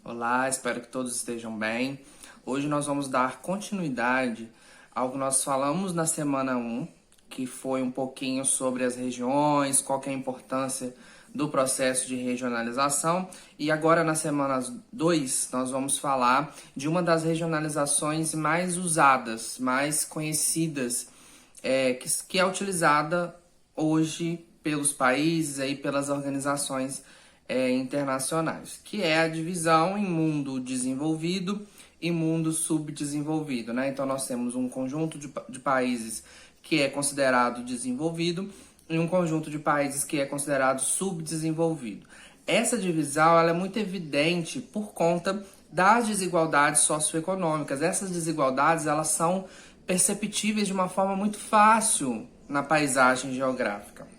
Olá, espero que todos estejam bem. Hoje nós vamos dar continuidade ao que nós falamos na semana 1, que foi um pouquinho sobre as regiões, qual que é a importância do processo de regionalização. E agora na semana 2 nós vamos falar de uma das regionalizações mais usadas, mais conhecidas, que é utilizada hoje pelos países e pelas organizações internacionais, que é a divisão em mundo desenvolvido e mundo subdesenvolvido, né? Então nós temos um conjunto de países que é considerado desenvolvido e um conjunto de países que é considerado subdesenvolvido. Essa divisão ela é muito evidente por conta das desigualdades socioeconômicas. Essas desigualdades elas são perceptíveis de uma forma muito fácil na paisagem geográfica.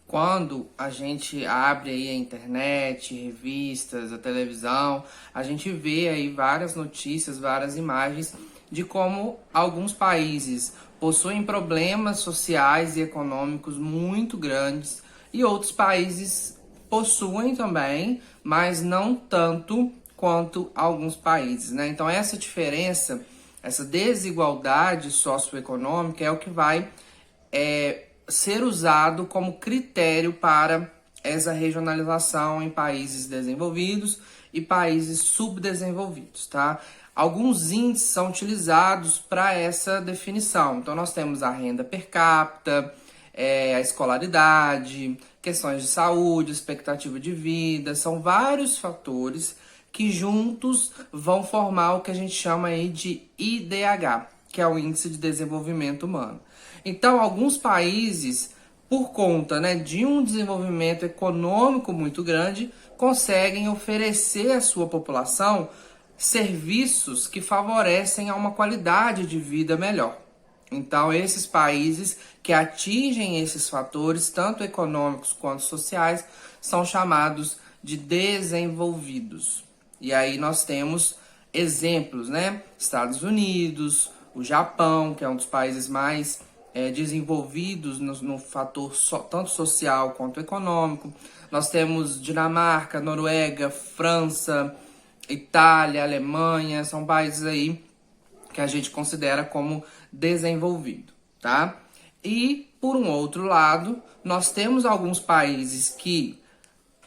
Quando a gente abre aí a internet, revistas, a televisão, a gente vê aí várias notícias, várias imagens de como alguns países possuem problemas sociais e econômicos muito grandes e outros países possuem também, mas não tanto quanto alguns países, né? Então essa diferença, essa desigualdade socioeconômica é o que vai ser usado como critério para essa regionalização em países desenvolvidos e países subdesenvolvidos, tá? Alguns índices são utilizados para essa definição. Então, nós temos a renda per capita, a escolaridade, questões de saúde, expectativa de vida. São vários fatores que juntos vão formar o que a gente chama aí de IDH, que é o Índice de Desenvolvimento Humano. Então, alguns países, por conta, né, de um desenvolvimento econômico muito grande, conseguem oferecer à sua população serviços que favorecem a uma qualidade de vida melhor. Então, esses países que atingem esses fatores, tanto econômicos quanto sociais, são chamados de desenvolvidos. E aí nós temos exemplos, né? Estados Unidos, o Japão, que é um dos países mais desenvolvidos no fator tanto social quanto econômico. Nós temos Dinamarca, Noruega, França, Itália, Alemanha, são países aí que a gente considera como desenvolvido, tá? E, por um outro lado, nós temos alguns países que,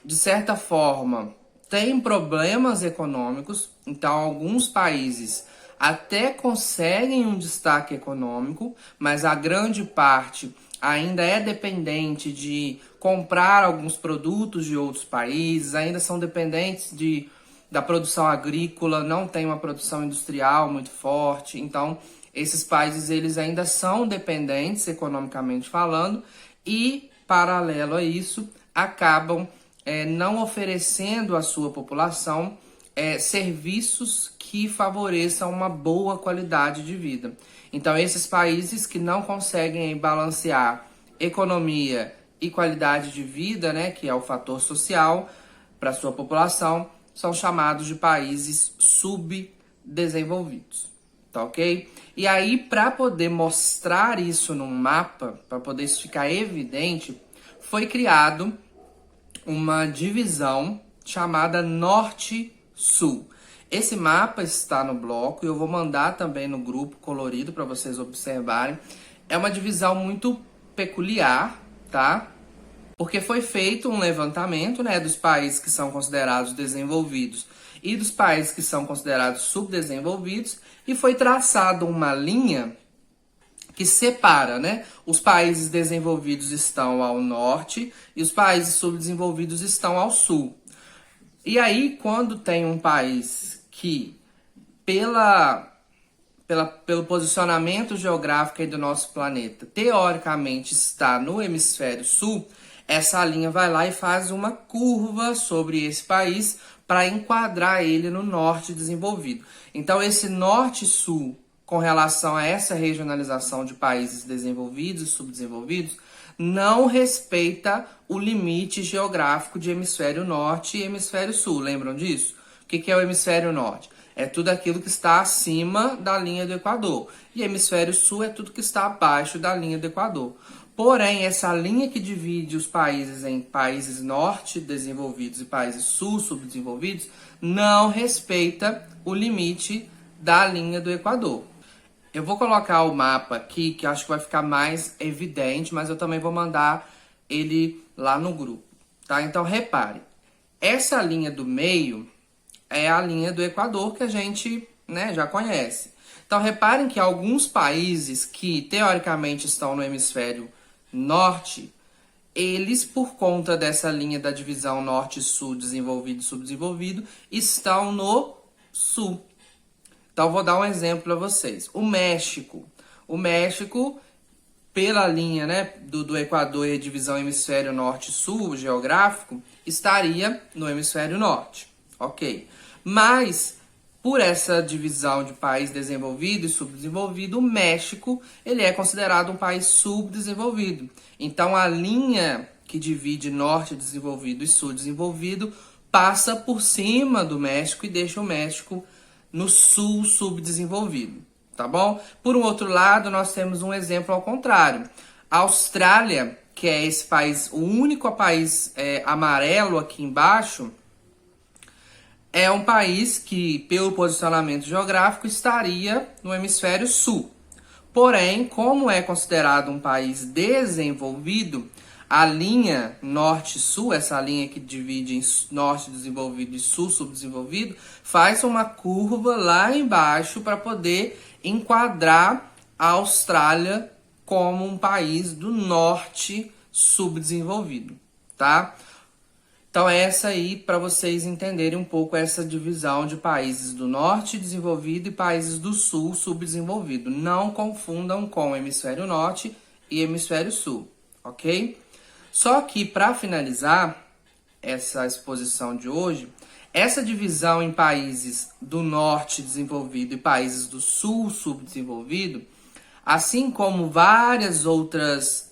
de certa forma, têm problemas econômicos, então alguns países até conseguem um destaque econômico, mas a grande parte ainda é dependente de comprar alguns produtos de outros países, ainda são dependentes da produção agrícola, não tem uma produção industrial muito forte. Então, esses países eles ainda são dependentes economicamente falando e, paralelo a isso, acabam não oferecendo à sua população serviços que favoreçam uma boa qualidade de vida. Então, esses países que não conseguem balancear economia e qualidade de vida, né, que é o fator social para a sua população, são chamados de países subdesenvolvidos, tá ok? E aí, para poder mostrar isso num mapa, para poder isso ficar evidente, foi criado uma divisão chamada Norte-Sul. Esse mapa está no bloco e eu vou mandar também no grupo colorido para vocês observarem. É uma divisão muito peculiar, tá? Porque foi feito um levantamento, né, dos países que são considerados desenvolvidos e dos países que são considerados subdesenvolvidos e foi traçada uma linha que separa, né? Os países desenvolvidos estão ao norte e os países subdesenvolvidos estão ao sul. E quando tem um país que, pelo posicionamento geográfico aí do nosso planeta, teoricamente está no hemisfério sul, essa linha vai lá e faz uma curva sobre esse país para enquadrar ele no norte desenvolvido. Então, esse norte-sul, com relação a essa regionalização de países desenvolvidos e subdesenvolvidos, não respeita o limite geográfico de hemisfério norte e hemisfério sul. Lembram disso? O que é o hemisfério norte? É tudo aquilo que está acima da linha do Equador. E hemisfério sul é tudo que está abaixo da linha do Equador. Porém, essa linha que divide os países em países norte desenvolvidos e países sul subdesenvolvidos não respeita o limite da linha do Equador. Eu vou colocar o mapa aqui, que acho que vai ficar mais evidente, mas eu também vou mandar ele lá no grupo, tá? Então, repare, essa linha do meio é a linha do Equador que a gente, né, já conhece. Então, reparem que alguns países que, teoricamente, estão no hemisfério norte, eles, por conta dessa linha da divisão norte-sul, desenvolvido e subdesenvolvido, estão no sul. Então, vou dar um exemplo para vocês. O México, pela linha, né, do Equador e a divisão hemisfério norte-sul geográfico, estaria no hemisfério norte, ok? Mas, por essa divisão de país desenvolvido e subdesenvolvido, o México ele é considerado um país subdesenvolvido. Então, a linha que divide norte desenvolvido e sul desenvolvido passa por cima do México e deixa o México no sul subdesenvolvido, tá bom? Por um outro lado, nós temos um exemplo ao contrário. A Austrália, que é esse país, o único país amarelo aqui embaixo, é um país que, pelo posicionamento geográfico, estaria no hemisfério sul. Porém, como é considerado um país desenvolvido, a linha norte-sul, essa linha que divide em norte desenvolvido e sul subdesenvolvido, faz uma curva lá embaixo para poder enquadrar a Austrália como um país do norte subdesenvolvido, tá? Então, essa aí, para vocês entenderem um pouco essa divisão de países do norte desenvolvido e países do sul subdesenvolvido. Não confundam com hemisfério norte e hemisfério sul, ok? Só que, para finalizar essa exposição de hoje, essa divisão em países do norte desenvolvido e países do sul subdesenvolvido, assim como várias outras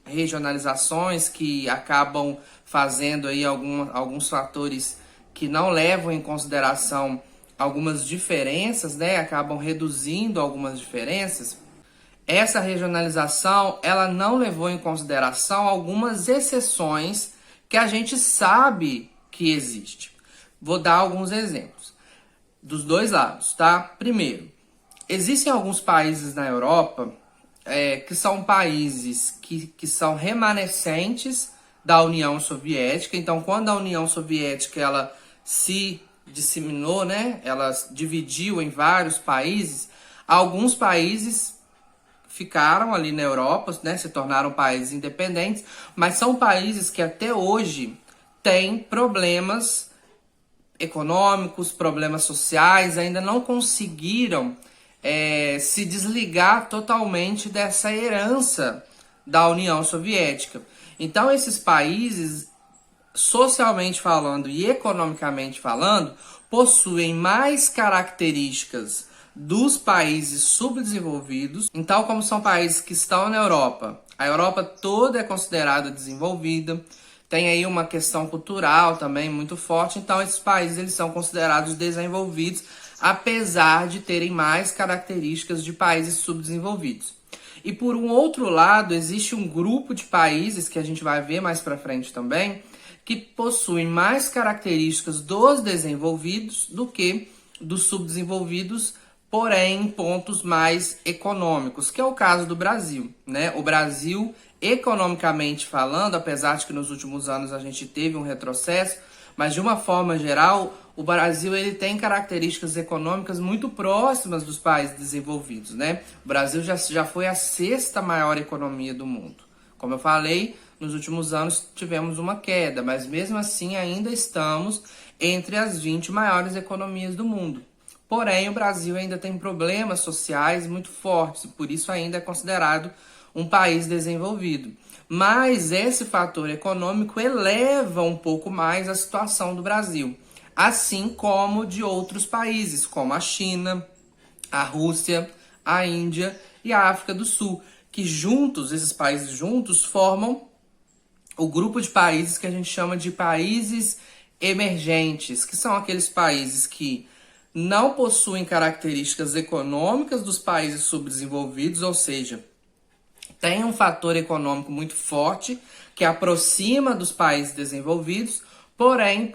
regionalizações que acabam fazendo aí alguns fatores que não levam em consideração algumas diferenças, né? Acabam reduzindo algumas diferenças. Essa regionalização, ela não levou em consideração algumas exceções que a gente sabe que existe. Vou dar alguns exemplos dos dois lados, tá? Primeiro, existem alguns países na Europa que são países que são remanescentes da União Soviética. Então, quando a União Soviética ela se disseminou, né? Ela dividiu em vários países, alguns países ficaram ali na Europa, né, se tornaram países independentes, mas são países que até hoje têm problemas econômicos, problemas sociais, ainda não conseguiram se desligar totalmente dessa herança da União Soviética. Então, esses países, socialmente falando e economicamente falando, possuem mais características dos países subdesenvolvidos. Então, como são países que estão na Europa, a Europa toda é considerada desenvolvida, tem aí uma questão cultural também muito forte, então esses países eles são considerados desenvolvidos, apesar de terem mais características de países subdesenvolvidos. E por um outro lado, existe um grupo de países, que a gente vai ver mais para frente também, que possuem mais características dos desenvolvidos do que dos subdesenvolvidos, porém em pontos mais econômicos, que é o caso do Brasil, né? O Brasil, economicamente falando, apesar de que nos últimos anos a gente teve um retrocesso, mas de uma forma geral, o Brasil ele tem características econômicas muito próximas dos países desenvolvidos, né? O Brasil já foi a sexta maior economia do mundo. Como eu falei, nos últimos anos tivemos uma queda, mas mesmo assim ainda estamos entre as 20 maiores economias do mundo. Porém, o Brasil ainda tem problemas sociais muito fortes, e por isso ainda é considerado um país desenvolvido. Mas esse fator econômico eleva um pouco mais a situação do Brasil, assim como de outros países, como a China, a Rússia, a Índia e a África do Sul, que juntos, esses países juntos, formam o grupo de países que a gente chama de países emergentes, que são aqueles países que não possuem características econômicas dos países subdesenvolvidos, ou seja, tem um fator econômico muito forte que aproxima dos países desenvolvidos, porém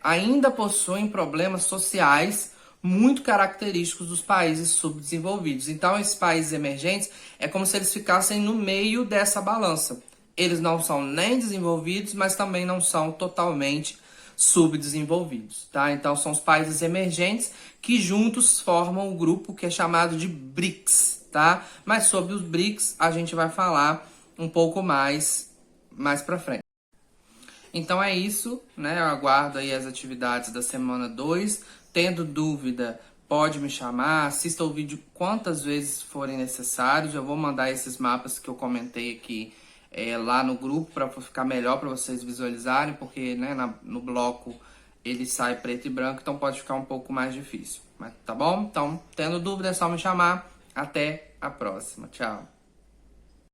ainda possuem problemas sociais muito característicos dos países subdesenvolvidos. Então, esses países emergentes é como se eles ficassem no meio dessa balança. Eles não são nem desenvolvidos, mas também não são totalmente subdesenvolvidos, tá? Então, são os países emergentes que juntos formam o grupo que é chamado de BRICS, tá? Mas sobre os BRICS a gente vai falar um pouco mais pra frente. Então é isso, né? Eu aguardo aí as atividades da semana 2. Tendo dúvida, pode me chamar, assista o vídeo quantas vezes forem necessários. Eu vou mandar esses mapas que eu comentei aqui lá no grupo para ficar melhor para vocês visualizarem, porque né, no bloco ele sai preto e branco, então pode ficar um pouco mais difícil. Mas tá bom? Então, tendo dúvida é só me chamar. Até a próxima. Tchau.